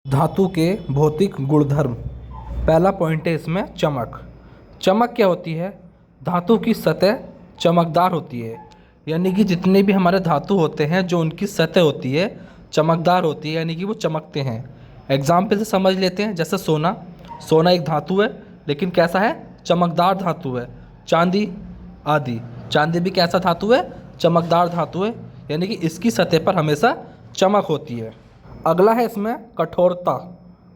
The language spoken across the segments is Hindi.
धातु के भौतिक गुणधर्म। पहला पॉइंट है इसमें चमक। चमक क्या होती है? धातु की सतह चमकदार होती है, यानी कि जितने भी हमारे धातु होते हैं जो उनकी सतह होती है चमकदार होती है, यानी कि वो चमकते हैं। एग्जाम्पल से समझ लेते हैं, जैसे सोना। सोना एक धातु है, लेकिन कैसा है? चमकदार धातु है। चांदी आदि। चांदी भी कैसा धातु है? चमकदार धातु है, यानी कि इसकी सतह पर हमेशा चमक होती है। अगला है इसमें कठोरता।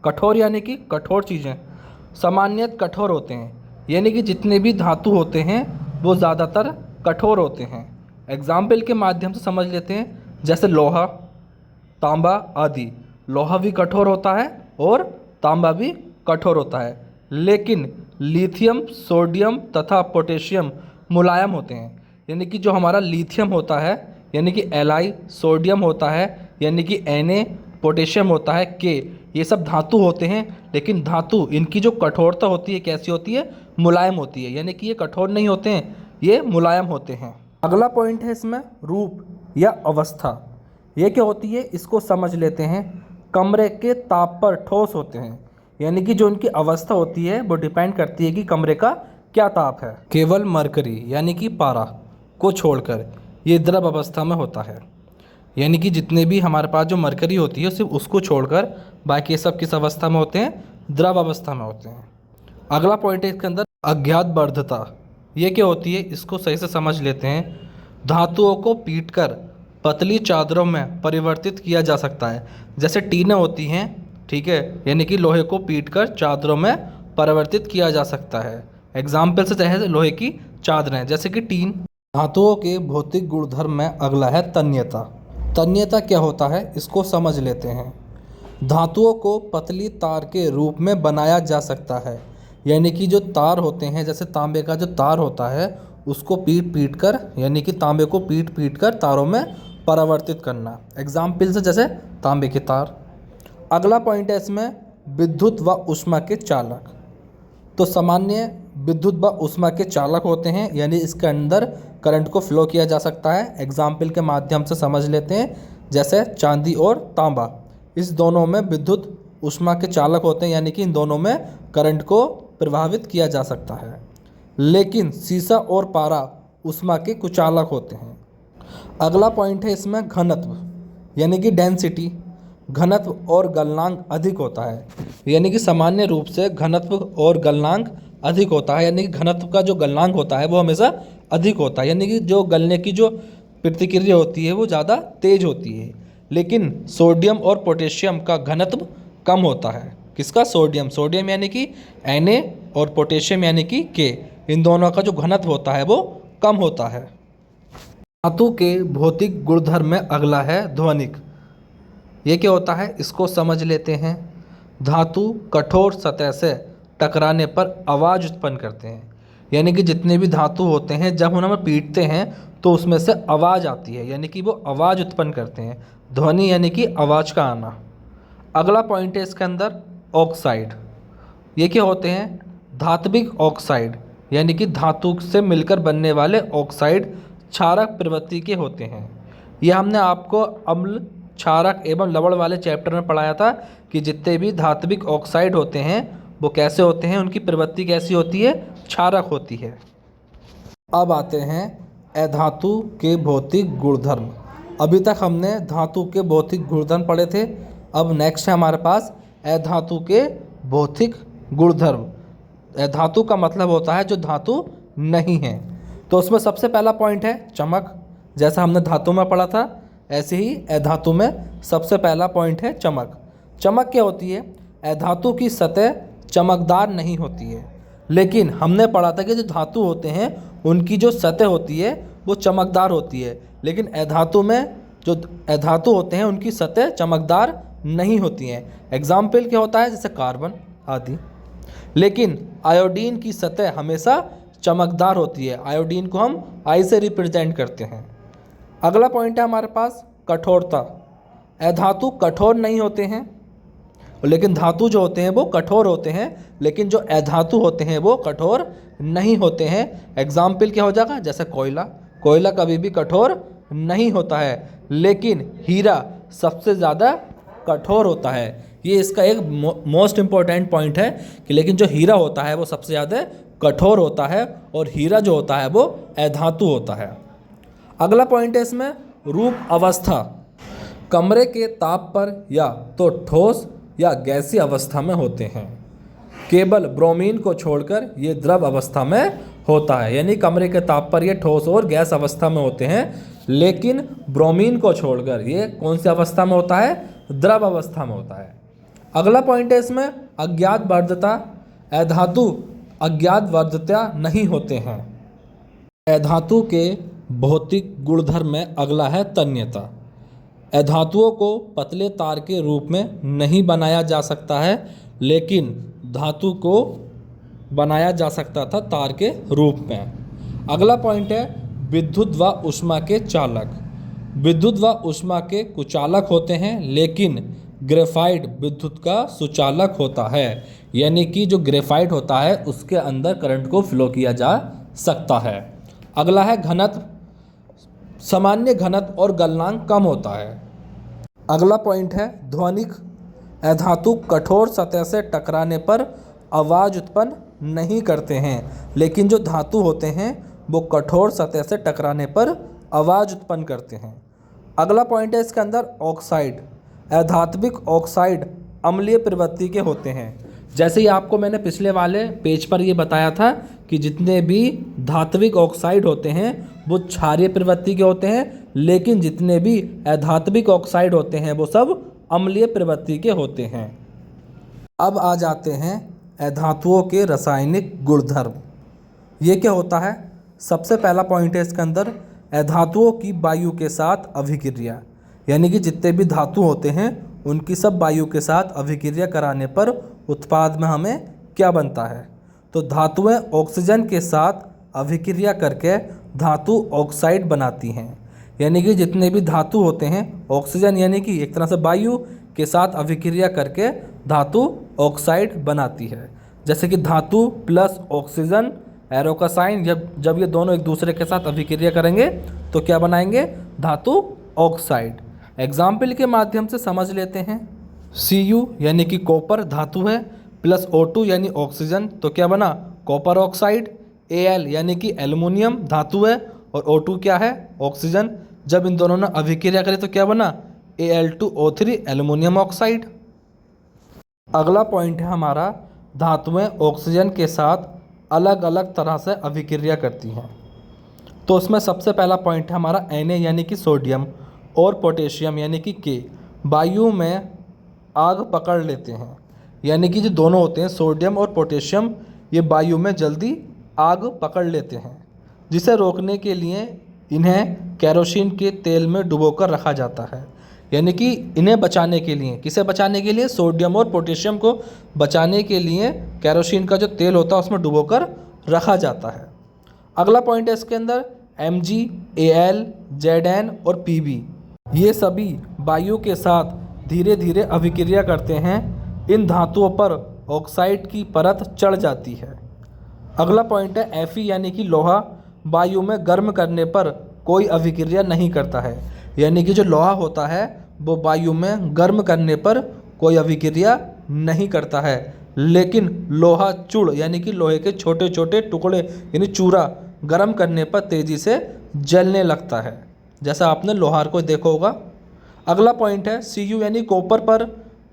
कठोर यानी कि कठोर चीज़ें सामान्यतः कठोर होते हैं, यानी कि जितने भी धातु होते हैं वो ज़्यादातर कठोर होते हैं। एग्जाम्पल के माध्यम से समझ लेते हैं, जैसे लोहा, तांबा आदि। लोहा भी कठोर होता है और तांबा भी कठोर होता है, लेकिन लिथियम, सोडियम तथा पोटेशियम मुलायम होते हैं। यानी कि जो हमारा लिथियम होता है यानी कि Li, सोडियम होता है यानी कि Na, पोटेशियम होता है K, ये सब धातु होते हैं, लेकिन धातु इनकी जो कठोरता होती है कैसी होती है? मुलायम होती है, यानी कि ये कठोर नहीं होते हैं, ये मुलायम होते हैं। अगला पॉइंट है इसमें रूप या अवस्था। ये क्या होती है इसको समझ लेते हैं। कमरे के ताप पर ठोस होते हैं, यानी कि जो उनकी अवस्था होती है वो डिपेंड करती है कि कमरे का क्या ताप है। केवल मरकरी यानी कि पारा को छोड़कर ये द्रव अवस्था में होता है, यानी कि जितने भी हमारे पास जो मरकरी होती है सिर्फ उसको छोड़कर बाकी सब किस अवस्था में होते हैं? द्रव अवस्था में होते हैं। अगला पॉइंट है इसके अंदर अज्ञात वर्धता। ये क्या होती है इसको सही से समझ लेते हैं। धातुओं को पीटकर पतली चादरों में परिवर्तित किया जा सकता है, जैसे टीनें होती हैं, ठीक है, यानी कि लोहे को पीटकर चादरों में परिवर्तित किया जा सकता है। एग्जाम्पल से चाहे लोहे की चादरें, जैसे कि टीन। धातुओं के भौतिक गुणधर्म में अगला है तन्यता। तन्यता क्या होता है इसको समझ लेते हैं। धातुओं को पतली तार के रूप में बनाया जा सकता है, यानी कि जो तार होते हैं, जैसे तांबे का जो तार होता है उसको पीट पीट कर, यानी कि तांबे को पीट पीट कर तारों में परिवर्तित करना। एग्जाम्पल से जैसे तांबे के तार। अगला पॉइंट है इसमें विद्युत व ऊष्मा के चालक। तो सामान्य विद्युत व ऊष्मा के चालक होते हैं, यानी इसके अंदर करंट को फ्लो किया जा सकता है। एग्जाम्पल के माध्यम से समझ लेते हैं, जैसे चांदी और तांबा, इस दोनों में विद्युत ऊष्मा के चालक होते हैं, यानी कि इन दोनों में करंट को प्रभावित किया जा सकता है। लेकिन सीसा और पारा ऊष्मा के कुचालक होते हैं। अगला पॉइंट है इसमें घनत्व, यानी कि डेंसिटी। घनत्व और गलनांक अधिक होता है, यानी कि सामान्य रूप से घनत्व और गलनांक अधिक होता है, यानी कि घनत्व का जो गलनांक होता है वो हमेशा अधिक होता है, यानी कि जो गलने की जो प्रतिक्रिया होती है वो ज़्यादा तेज होती है। लेकिन सोडियम और पोटेशियम का घनत्व कम होता है। किसका? सोडियम। सोडियम यानी कि Na और पोटेशियम यानी कि K, इन दोनों का जो घनत्व होता है वो कम होता है। धातु के भौतिक गुणधर्म में अगला है ध्वनिक। ये क्या होता है इसको समझ लेते हैं। धातु कठोर सतह से टकराने पर आवाज़ उत्पन्न करते हैं, यानी कि जितने भी धातु होते हैं जब उन्हें पीटते हैं तो उसमें से आवाज़ आती है, यानी कि वो आवाज़ उत्पन्न करते हैं। ध्वनि यानी कि आवाज़ का आना। अगला पॉइंट है इसके अंदर ऑक्साइड। ये क्या होते हैं? धात्विक ऑक्साइड, यानी कि धातु से मिलकर बनने वाले ऑक्साइड क्षारक प्रवृत्ति के होते हैं। यह हमने आपको अम्ल, क्षारक एवं लवण वाले चैप्टर में पढ़ाया था कि जितने भी धात्विक ऑक्साइड होते हैं वो कैसे होते हैं, उनकी प्रवृत्ति कैसी होती है? क्षारक होती है। अब आते हैं अधातु के भौतिक गुणधर्म। अभी तक हमने धातु के भौतिक गुणधर्म पढ़े थे, अब नेक्स्ट है हमारे पास अधातु के भौतिक गुणधर्म। अधातु का मतलब होता है जो धातु नहीं है। तो उसमें सबसे पहला पॉइंट है चमक। जैसा हमने धातु में पढ़ा था ऐसे ही अधातु में सबसे पहला पॉइंट है चमक। चमक क्या होती है? अधातु की सतह चमकदार नहीं होती है, लेकिन हमने पढ़ा था कि जो धातु होते हैं उनकी जो सतह होती है वो चमकदार होती है, लेकिन अधातु में जो अधातु होते हैं उनकी सतह चमकदार नहीं होती हैं। एग्जाम्पल क्या होता है? जैसे कार्बन आदि। लेकिन आयोडीन की सतह हमेशा चमकदार होती है। आयोडीन को हम आई से रिप्रेजेंट करते हैं। अगला पॉइंट है हमारे पास कठोरता। अधातु कठोर नहीं होते हैं, लेकिन धातु जो होते हैं वो कठोर होते हैं, लेकिन जो अधातु होते हैं वो कठोर नहीं होते हैं। एग्जाम्पल क्या हो जाएगा? जैसे कोयला। कोयला कभी भी कठोर नहीं होता है, लेकिन हीरा सबसे ज़्यादा कठोर होता है। ये इसका एक मोस्ट इम्पॉर्टेंट पॉइंट है कि लेकिन जो हीरा होता है वो सबसे ज़्यादा कठोर होता है और हीरा जो होता है वो अधातु होता है। अगला पॉइंट है इसमें रूप अवस्था। कमरे के ताप पर या तो ठोस या गैसीय अवस्था में होते हैं। केवल ब्रोमीन को छोड़कर ये द्रव अवस्था में होता है, यानी कमरे के ताप पर ये ठोस और गैस अवस्था में होते हैं, लेकिन ब्रोमीन को छोड़कर ये कौन सी अवस्था में होता है? द्रव अवस्था में होता है। अगला पॉइंट है इसमें अज्ञात वर्धता। अधातु अज्ञात वर्धता नहीं होते हैं। अधातु के भौतिक गुणधर्म में अगला है तन्यता। अधातुओं को पतले तार के रूप में नहीं बनाया जा सकता है, लेकिन धातु को बनाया जा सकता था तार के रूप में। अगला पॉइंट है विद्युत व ऊष्मा के चालक। विद्युत व ऊष्मा के कुचालक होते हैं, लेकिन ग्रेफाइट विद्युत का सुचालक होता है, यानी कि जो ग्रेफाइट होता है उसके अंदर करंट को फ्लो किया जा सकता है। अगला है घनत्व। सामान्य घनत्व और गलनांक कम होता है। अगला पॉइंट है ध्वनिक। अधातु कठोर सतह से टकराने पर आवाज़ उत्पन्न नहीं करते हैं, लेकिन जो धातु होते हैं वो कठोर सतह से टकराने पर आवाज़ उत्पन्न करते हैं। अगला पॉइंट है इसके अंदर ऑक्साइड। अधात्विक ऑक्साइड अम्लीय प्रवृत्ति के होते हैं। जैसे ही आपको मैंने पिछले वाले पेज पर ये बताया था कि जितने भी धात्विक ऑक्साइड होते हैं वो क्षारीय प्रवृत्ति के होते हैं, लेकिन जितने भी अधात्विक ऑक्साइड होते हैं वो सब अम्लीय प्रवृत्ति के होते हैं। अब आ जाते हैं अधातुओं के रासायनिक गुणधर्म। ये क्या होता है? सबसे पहला पॉइंट है इसके अंदर अधातुओं की वायु के साथ अभिक्रिया, यानी कि जितने भी धातु होते हैं उनकी सब वायु के साथ अभिक्रिया कराने पर उत्पाद में हमें क्या बनता है? तो धातुएं ऑक्सीजन के साथ अभिक्रिया करके धातु ऑक्साइड बनाती हैं, यानी कि जितने भी धातु होते हैं ऑक्सीजन यानी कि एक तरह से वायु के साथ अभिक्रिया करके धातु ऑक्साइड बनाती है। जैसे कि धातु प्लस ऑक्सीजन, एरो का साइन, जब ये दोनों एक दूसरे के साथ अभिक्रिया करेंगे तो क्या बनाएंगे? धातु ऑक्साइड। एग्जाम्पल के माध्यम से समझ लेते हैं। Cu यानी कि कॉपर धातु है, प्लस O2 यानी ऑक्सीजन, तो क्या बना? Copper oxide. Al यानी कि एल्युमिनियम धातु है और O2 क्या है? ऑक्सीजन। जब इन दोनों ने अभिक्रिया करी तो क्या बना? Al2O3 aluminium oxide. अगला पॉइंट है हमारा धातुएं ऑक्सीजन के साथ अलग अलग तरह से अभिक्रिया करती हैं। तो उसमें सबसे पहला पॉइंट है हमारा Na यानी कि सोडियम और पोटेशियम यानी कि K वायु में आग पकड़ लेते हैं, यानी कि जो दोनों होते हैं सोडियम और पोटेशियम ये वायु में जल्दी आग पकड़ लेते हैं, जिसे रोकने के लिए इन्हें केरोसिन के तेल में डुबोकर रखा जाता है। यानी कि इन्हें बचाने के लिए, किसे बचाने के लिए? सोडियम और पोटेशियम को बचाने के लिए केरोसिन का जो तेल होता है उसमें डुबोकर रखा जाता है। अगला पॉइंट है इसके अंदर Mg, Al, Zn और Pb ये सभी वायु के साथ धीरे धीरे अभिक्रिया करते हैं। इन धातुओं पर ऑक्साइड की परत चढ़ जाती है। अगला पॉइंट है Fe यानी कि लोहा वायु में गर्म करने पर कोई अभिक्रिया नहीं करता है, यानी कि जो लोहा होता है वो वायु में गर्म करने पर कोई अभिक्रिया नहीं करता है, लेकिन लोहा चूड़ यानी कि लोहे के छोटे छोटे टुकड़े यानी चूरा गर्म करने पर तेज़ी से जलने लगता है, जैसा आपने लोहार को देखा होगा। अगला पॉइंट है Cu यानी कॉपर पर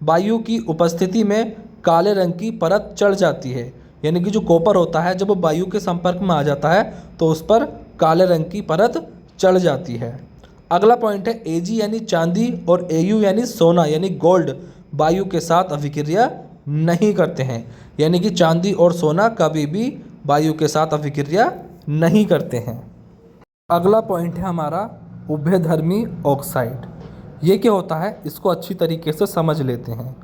वायु की उपस्थिति में काले रंग की परत चढ़ जाती है, यानी कि जो कॉपर होता है जब वो वायु के संपर्क में आ जाता है तो उस पर काले रंग की परत चढ़ जाती है। अगला पॉइंट है Ag यानी चांदी और Au यानी सोना यानी गोल्ड वायु के साथ अभिक्रिया नहीं करते हैं, यानी कि चांदी और सोना कभी भी वायु के साथ अभिक्रिया नहीं करते हैं। अगला पॉइंट है हमारा उभयधर्मी ऑक्साइड। ये क्या होता है? इसको अच्छी तरीके से समझ लेते हैं।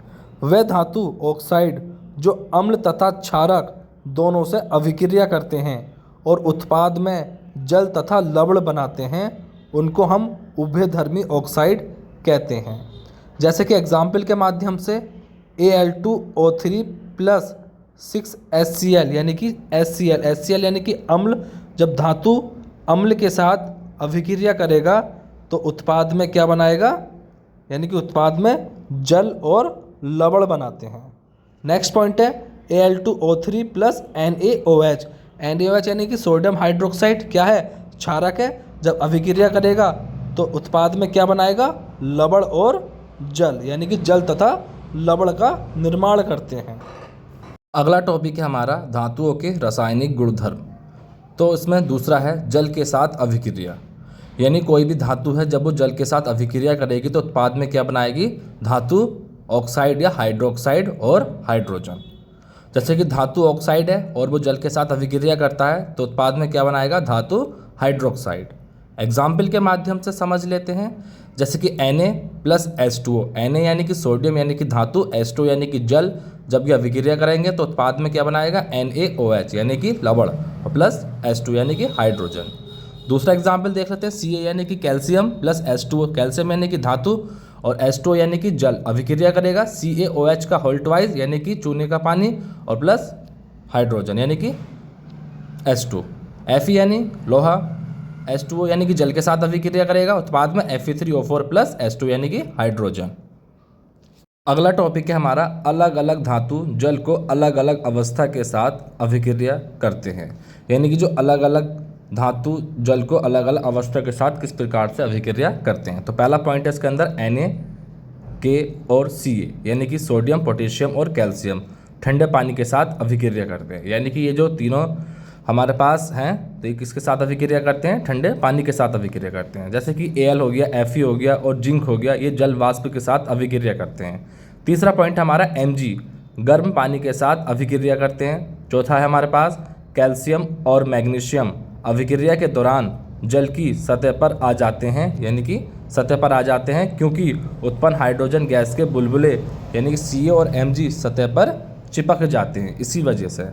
वह धातु ऑक्साइड जो अम्ल तथा क्षारक दोनों से अभिक्रिया करते हैं और उत्पाद में जल तथा लवण बनाते हैं, उनको हम उभयधर्मी ऑक्साइड कहते हैं। जैसे कि एग्जाम्पल के माध्यम से Al2O3 प्लस 6HCl यानी कि HCl यानी कि अम्ल, जब धातु अम्ल के साथ अभिक्रिया करेगा तो उत्पाद में क्या बनाएगा? यानी कि उत्पाद में जल और लवण बनाते हैं। नेक्स्ट पॉइंट है Al2O3 प्लस NaOH। NaOH यानी कि सोडियम हाइड्रोक्साइड क्या है, क्षारक है। जब अभिक्रिया करेगा तो उत्पाद में क्या बनाएगा, लवण और जल, यानी कि जल तथा लवण का निर्माण करते हैं। अगला टॉपिक है हमारा धातुओं के रासायनिक गुणधर्म। तो इसमें दूसरा है जल के साथ अभिक्रिया, यानी कोई भी धातु है जब वो जल के साथ अभिक्रिया करेगी तो उत्पाद में क्या बनाएगी, धातु ऑक्साइड या हाइड्रोक्साइड और हाइड्रोजन। जैसे कि धातु ऑक्साइड है और वो जल के साथ अभिक्रिया करता है तो उत्पाद में क्या बनाएगा, धातु हाइड्रोक्साइड। एग्जाम्पल के माध्यम से समझ लेते हैं, जैसे कि Na प्लस H2O। Na यानी कि सोडियम यानी कि धातु, H2 यानी कि जल, जब ये अभिक्रिया करेंगे तो उत्पाद में क्या बनाएगा, NaOH यानी कि लवण और प्लस H2 यानी कि हाइड्रोजन। दूसरा एग्जाम्पल देख लेते हैं, Ca यानी कि कैल्शियम प्लस H2O। कैल्शियम यानी कि धातु और H2O यानी कि जल, अभिक्रिया करेगा CaOH का होल ट्वाइस यानी कि चूने का पानी और प्लस हाइड्रोजन यानी कि H2। Fe यानी लोहा, H2O यानी कि जल के साथ अभिक्रिया करेगा, उत्पाद में Fe3O4 प्लस H2 यानी कि हाइड्रोजन। अगला टॉपिक है हमारा अलग अलग धातु जल को अलग अलग अवस्था के साथ अभिक्रिया करते हैं, यानी कि जो अलग अलग धातु जल को अलग अलग अवस्था के साथ किस प्रकार से अभिक्रिया करते हैं। तो पहला पॉइंट है इसके अंदर Na, K और Ca यानी कि सोडियम, पोटेशियम और कैल्शियम ठंडे पानी के साथ अभिक्रिया करते हैं, यानी कि ये जो तीनों हमारे पास हैं तो ये किसके साथ अभिक्रिया करते हैं, ठंडे पानी के साथ अभिक्रिया करते हैं। जैसे कि Al हो गया, Fe हो गया और जिंक हो गया, ये जल वाष्प के साथ अभिक्रिया करते हैं। तीसरा पॉइंट हमारा Mg, गर्म पानी के साथ अभिक्रिया करते हैं। चौथा है हमारे पास कैल्शियम और मैग्नीशियम अभिक्रिया के दौरान जल की सतह पर आ जाते हैं, यानी कि सतह पर आ जाते हैं क्योंकि उत्पन्न हाइड्रोजन गैस के बुलबुले यानी कि Ca और Mg सतह पर चिपक जाते हैं, इसी वजह से।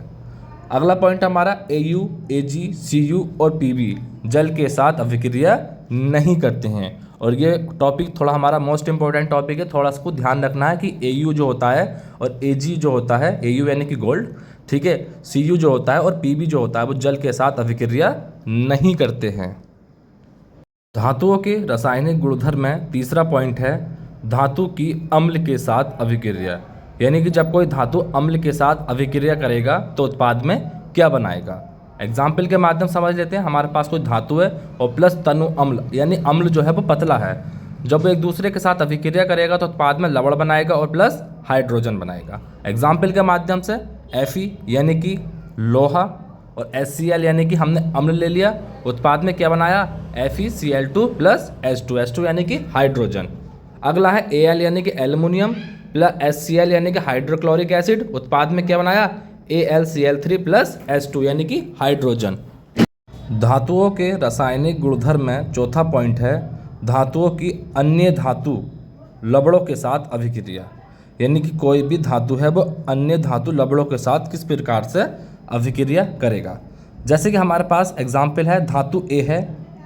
अगला पॉइंट हमारा Au, Ag, Cu और Pb जल के साथ अभिक्रिया नहीं करते हैं, और ये टॉपिक थोड़ा हमारा मोस्ट इंपॉर्टेंट टॉपिक है, थोड़ा इसको ध्यान रखना है कि Au जो होता है और Ag जो होता है, Au यानी कि गोल्ड, ठीक है, Cu जो होता है और Pb जो होता है वो जल के साथ अभिक्रिया नहीं करते हैं। धातुओं के रासायनिक गुणधर्म में तीसरा पॉइंट है धातु की अम्ल के साथ अभिक्रिया, यानी कि जब कोई धातु अम्ल के साथ अभिक्रिया करेगा तो उत्पाद में क्या बनाएगा। एग्जाम्पल के माध्यम समझ लेते हैं, हमारे पास कोई धातु है और प्लस तनु अम्ल, यानी अम्ल जो है वो पतला है, जब वो एक दूसरे के साथ अभिक्रिया करेगा तो उत्पाद में लवण बनाएगा और प्लस हाइड्रोजन बनाएगा। एग्जाम्पल के माध्यम से Fe यानी कि लोहा और HCl यानी कि हमने अम्ल ले लिया, उत्पाद में क्या बनाया, FeCl2 प्लस H2 यानी कि हाइड्रोजन। अगला है Al यानी कि एल्युमिनियम प्लस HCl यानी कि हाइड्रोक्लोरिक एसिड, उत्पाद में क्या बनाया, AlCl3 प्लस H2 यानी कि हाइड्रोजन। धातुओं के रासायनिक गुणधर्म में चौथा पॉइंट है धातुओं की अन्य धातु लवणों के साथ अभिक्रिया, यानी कि कोई भी धातु है वो अन्य धातु लवणों के साथ किस प्रकार से अभिक्रिया करेगा। जैसे कि हमारे पास एग्जाम्पल है, धातु A है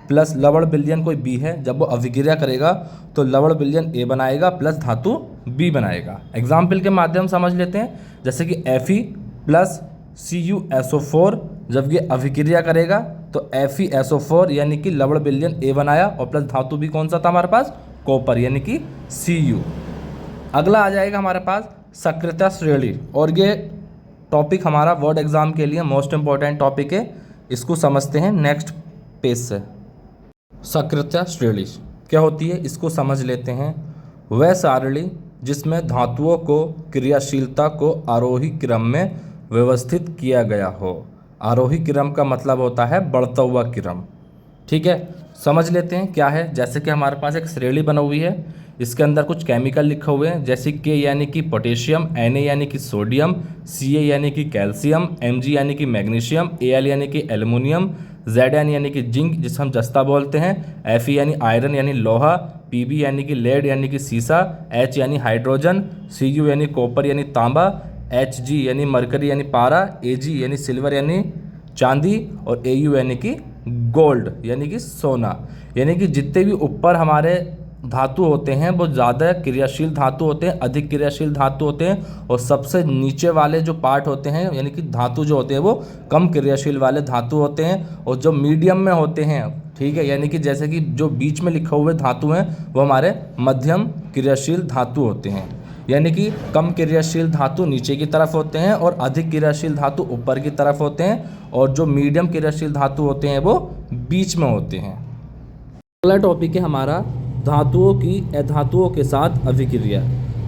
प्लस लवण विलयन कोई B है, जब वो अभिक्रिया करेगा तो लवण विलयन A बनाएगा प्लस धातु B बनाएगा। एग्जाम्पल के माध्यम समझ लेते हैं, जैसे कि Fe प्लस CuSO4 जब ये अभिक्रिया करेगा तो FeSO4 यानी कि लवण विलयन A बनाया और प्लस धातु B कौन सा था हमारे पास, कॉपर यानी कि Cu। अगला आ जाएगा हमारे पास सक्रियता श्रेणी, और ये टॉपिक हमारा बोर्ड एग्जाम के लिए मोस्ट इंपॉर्टेंट टॉपिक है, इसको समझते हैं नेक्स्ट पेज से। सक्रियता श्रेणी क्या होती है इसको समझ लेते हैं। वह सारणी जिसमें धातुओं को क्रियाशीलता को आरोही क्रम में व्यवस्थित किया गया हो। आरोही क्रम का मतलब होता है बढ़ता हुआ क्रम, ठीक है। समझ लेते हैं क्या है। जैसे कि हमारे पास एक श्रेणी बनी हुई है, इसके अंदर कुछ केमिकल लिखे हुए हैं, जैसे K यानी कि पोटेशियम, Na यानी कि सोडियम, Ca यानी कि कैल्शियम, Mg यानी कि मैग्नीशियम, Al यानी कि एल्युमिनियम, Zn यानी कि जिंक जिसे हम जस्ता बोलते हैं, Fe यानी आयरन यानी लोहा, Pb यानी कि लेड यानी कि सीसा, H यानी हाइड्रोजन, Cu यानी कॉपर यानी तांबा, Hg यानी मरकरी यानी पारा, Ag यानी सिल्वर यानी चांदी और Au यानी कि गोल्ड यानी कि सोना। यानी कि जितने भी ऊपर हमारे धातु होते हैं वो ज़्यादा क्रियाशील धातु होते हैं, अधिक क्रियाशील धातु होते हैं, और सबसे नीचे वाले जो पार्ट होते हैं यानी कि धातु जो होते हैं वो कम क्रियाशील वाले धातु होते हैं, और जो मीडियम में होते हैं, ठीक है, यानी कि जैसे कि जो बीच में लिखे हुए धातु हैं वो हमारे मध्यम क्रियाशील धातु होते हैं। यानी कि कम क्रियाशील धातु नीचे की तरफ होते हैं और अधिक क्रियाशील धातु ऊपर की तरफ होते हैं, और जो मीडियम क्रियाशील धातु होते हैं वो बीच में होते हैं। अगला टॉपिक है हमारा धातुओं की अधातुओं के साथ अभिक्रिया,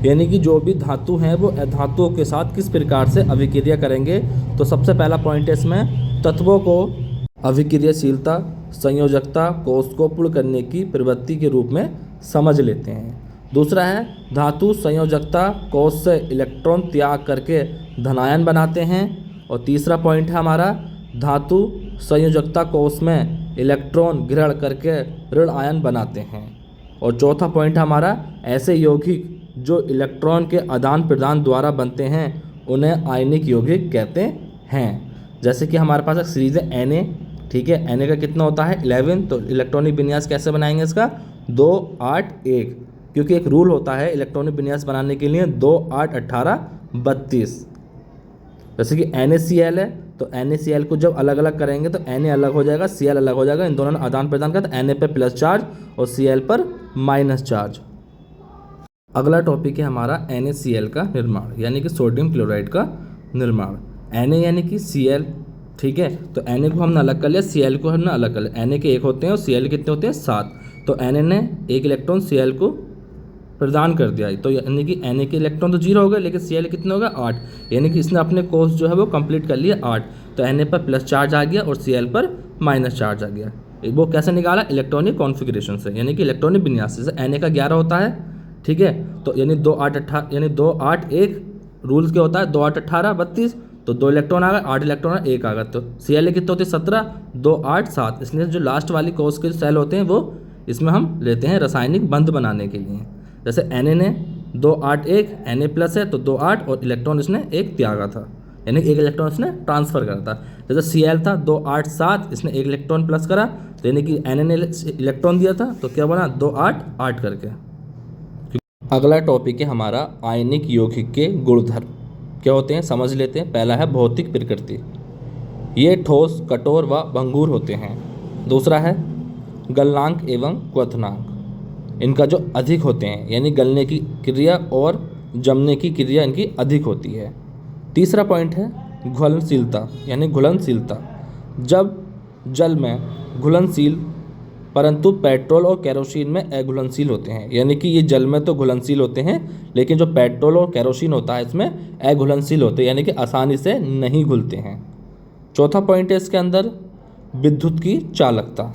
यानी कि जो भी धातु हैं वो अधातुओं के साथ किस प्रकार से अभिक्रिया करेंगे। तो सबसे पहला पॉइंट है इसमें तत्वों को अभिक्रियाशीलता, संयोजकता, कोष को पूर्ण करने की प्रवृत्ति के रूप में समझ लेते हैं। दूसरा है धातु संयोजकता कोष से इलेक्ट्रॉन त्याग करके धनायन बनाते हैं। और तीसरा पॉइंट है हमारा धातु संयोजकता कोष में इलेक्ट्रॉन ग्रहण करके ऋण आयन बनाते हैं। और चौथा पॉइंट है हमारा ऐसे यौगिक जो इलेक्ट्रॉन के आदान प्रदान द्वारा बनते हैं उन्हें आयनिक यौगिक कहते हैं। जैसे कि हमारे पास एक सीरीज है Na, ठीक है, Na का कितना होता है 11, तो इलेक्ट्रॉनिक विन्यास कैसे बनाएंगे इसका 2 8 1, क्योंकि एक रूल होता है इलेक्ट्रॉनिक विन्यास बनाने के लिए 2 8 18 32। जैसे कि NaCl है तो NaCl को जब अलग अलग करेंगे तो Na अलग हो जाएगा, Cl अलग हो जाएगा, इन दोनों ने आदान प्रदान का, तो Na पर प्लस चार्ज और Cl पर माइनस चार्ज। अगला टॉपिक है हमारा NaCl का निर्माण, यानी कि सोडियम क्लोराइड का निर्माण। Na यानी कि Cl, ठीक है, तो Na को हमने अलग कर लिया, Cl को हमने अलग कर लिया। Na के 1 होते हैं और Cl कितने होते हैं 7, तो Na ने 1 इलेक्ट्रॉन Cl को प्रदान कर दिया, तो यानी कि Na के इलेक्ट्रॉन तो 0 हो गए, लेकिन Cl कितने हो गए 8, यानी कि इसने अपने कोष जो है वो कंप्लीट कर लिया 8, तो Na पर प्लस चार्ज आ गया और Cl पर माइनस चार्ज आ गया। वो कैसे निकाला इलेक्ट्रॉनिक कॉन्फ़िगरेशन से, यानी कि इलेक्ट्रॉनिक विन्यास से। Na का 11 होता है, ठीक है, तो यानी 2 8 18 यानी 2 8 1 रूल्स क्या होता है 2 8 18 32, तो 2 इलेक्ट्रॉन आ गए, 8 इलेक्ट्रॉन 1 आ गया, तो Cl कितने होते हैं 17, 2 8 7, इसलिए जो लास्ट वाली कोष के सेल होते हैं वो इसमें हम लेते हैं रासायनिक बंध बनाने के लिए। जैसे Na ने 2 8 1 Na प्लस है तो 2 8 और इलेक्ट्रॉन इसने 1 त्यागा था, यानी 1 इलेक्ट्रॉन इसने ट्रांसफ़र करा था। जैसे Cl था 2 8 7, इसने 1 इलेक्ट्रॉन प्लस करा, तो यानी कि Na ने इलेक्ट्रॉन दिया था, तो क्या बना 2 8 8 करके। अगला टॉपिक है हमारा आयनिक यौगिक के गुणधर्म क्या होते हैं समझ लेते हैं। पहला है भौतिक प्रकृति, ये ठोस, कठोर व भंगुर होते हैं। दूसरा है गलनांक एवं क्वथनांक, इनका जो अधिक होते हैं, यानी गलने की क्रिया और जमने की क्रिया इनकी अधिक होती है। तीसरा पॉइंट है घुलनशीलता, यानी घुलनशीलता, जब जल में घुलनशील परंतु पेट्रोल और केरोसिन में अघुलनशील होते हैं, यानी कि ये जल में तो घुलनशील होते हैं लेकिन जो पेट्रोल और केरोसिन होता है इसमें अघुलनशील होते हैं, यानी कि आसानी से नहीं घुलते हैं। चौथा पॉइंट है इसके अंदर विद्युत की चालकता।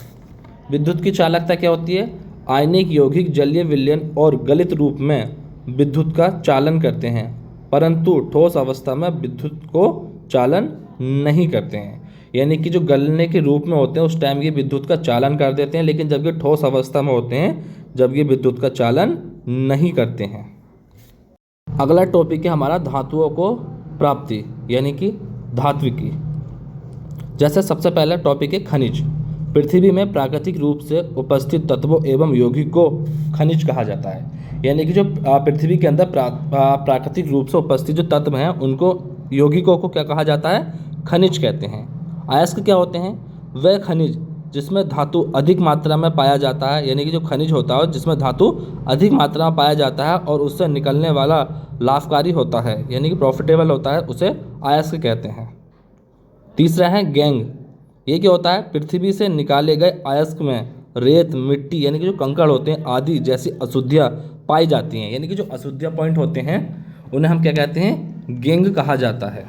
विद्युत की चालकता क्या होती है, आयनिक यौगिक जलीय विलयन और गलित रूप में विद्युत का चालन करते हैं परंतु ठोस अवस्था में विद्युत को चालन नहीं करते हैं, यानी कि जो गलने के रूप में होते हैं उस टाइम ये विद्युत का चालन कर देते हैं, लेकिन जब ये ठोस अवस्था में होते हैं जब ये विद्युत का चालन नहीं करते हैं। अगला टॉपिक है हमारा धातुओं को प्राप्ति, यानी कि धात्विकी। जैसे सबसे पहला टॉपिक है खनिज। पृथ्वी में प्राकृतिक रूप से उपस्थित तत्वों एवं यौगिक को खनिज कहा जाता है, यानी कि जो पृथ्वी के अंदर प्राकृतिक रूप से उपस्थित जो तत्व हैं उनको यौगिकों को क्या कहा जाता है, खनिज कहते हैं। अयस्क क्या होते हैं, वह खनिज जिसमें धातु अधिक मात्रा में पाया जाता है, यानी कि जो खनिज होता है जिसमें धातु अधिक मात्रा में पाया जाता है और उससे निकलने वाला लाभकारी होता है, यानी कि प्रॉफिटेबल होता है, उसे अयस्क कहते हैं। तीसरा है गैंग। ये क्या होता है, पृथ्वी से निकाले गए अयस्क में रेत, मिट्टी, यानी कि जो कंकड़ होते हैं आदि जैसी अशुद्धियाँ पाई जाती हैं, यानी कि जो अशुद्धियाँ पॉइंट होते हैं उन्हें हम क्या कहते हैं, गैंग कहा जाता है।